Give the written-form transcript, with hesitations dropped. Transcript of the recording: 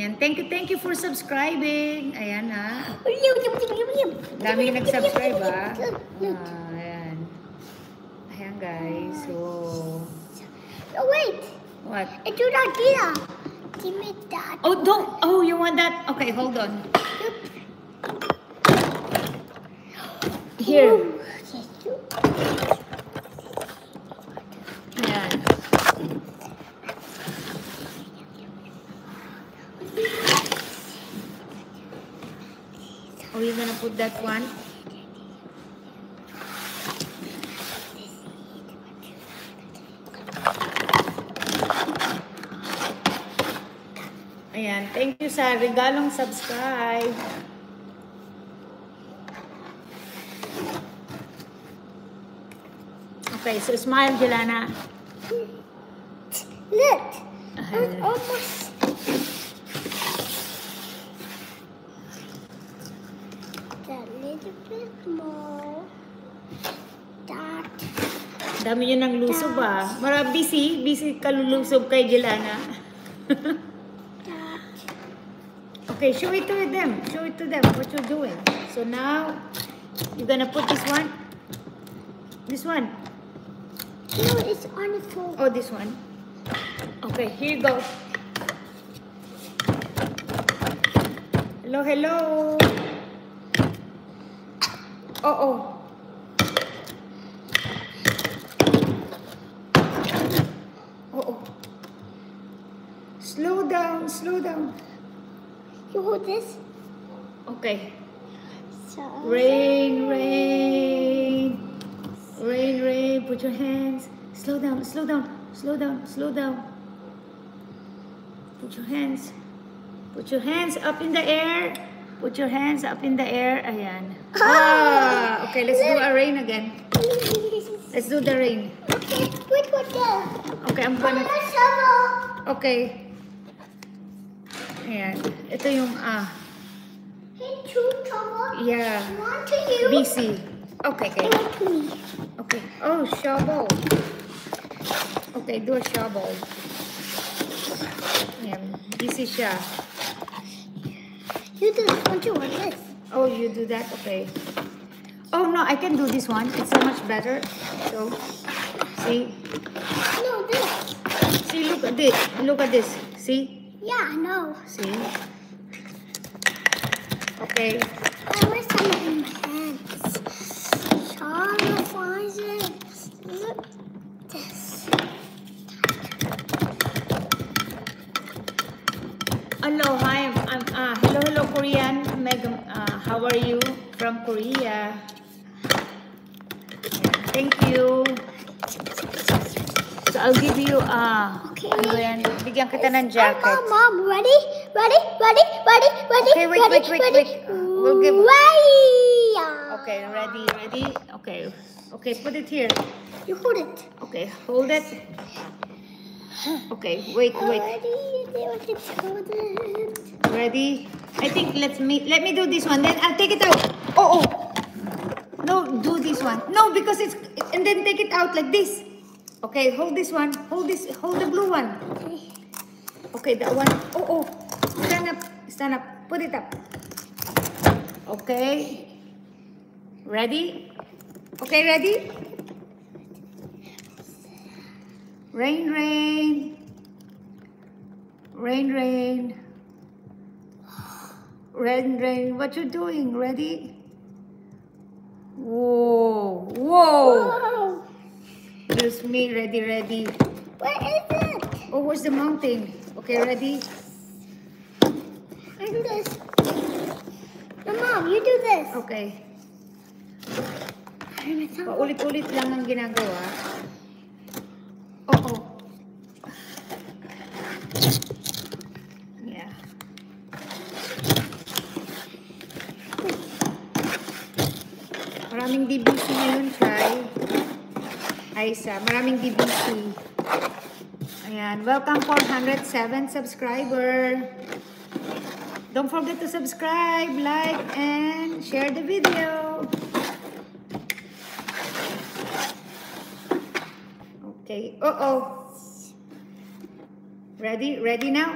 Ayan, thank you for subscribing. Ayan ha. Daming nag-subscribe ha. Ayan. Ayan guys. So, Oh wait. what? I do not get that. Give me that. Oh, don't. Oh, you want that? Okay, hold on. Here. Ayan. Oh, you're gonna put that one? Ayan. Thank you sa regalong subscribe. Okay, so smile, Jelana. Look. It's almost. A little bit more. That. Dami yun ng lusob ah. Busy kalulusob kay Jelana. That. Okay, show it to them. Show it to them what you're doing. So now, you're gonna put this one. This one. No, it's on the floor. Oh, this one. Okay, here you go. Hello, hello. Oh. Oh. Slow down. You hold this. Okay. So. Rain. Put your hands. Slow down. Put your hands up in the air. Ayan. Okay, let's do a rain again. Let's do the rain. Okay, wait, what the? Okay, I'm gonna... Shovel. Okay. Ayan. Ito yung, Hey, two shovel. yeah. One to you. Busy. Okay. And one to me. Okay. Oh, shovel. Okay, do a shovel. Ayan. Busy siya. You do this one too, or this? Oh, you do that? Okay. Oh, no, I can do this one. It's so much better. So, see? No, this. See, look at this. See? Yeah, I know. See? Okay. I wish I had in my hands. Charlotte finds it. Look this. Hello, hi. Hello, Korean. Megan, how are you? From Korea. Thank you. So, I'll give you, Okay. ano yan? Bigyan kita ng jacket. Mom, ready? Okay, wait. We'll give... Ready. Okay, ready? Okay, put it here. You hold it. Okay, hold it. Okay, wait. Ready? I think let me do this one. Then I'll take it out. Oh. No, do this one. No, because it's and then take it out like this. Okay, hold this one. Hold the blue one. Okay, that one. Oh. Stand up. Put it up. Okay. Ready? Okay, ready? Rain. What you doing? Ready? Whoa. Whoa. There's me. Ready. Where is it? Oh, where's the mountain? Okay, ready? I do this. No, Mom, you do this. Okay. Paulit-ulit lang ang ginagawa. Oh. Yeah. Maraming DBC ngayon, Chay. Aisa, maraming DBC. Ayan, welcome 407 subscriber. Don't forget to subscribe, like, and share the video. Okay. Ready now?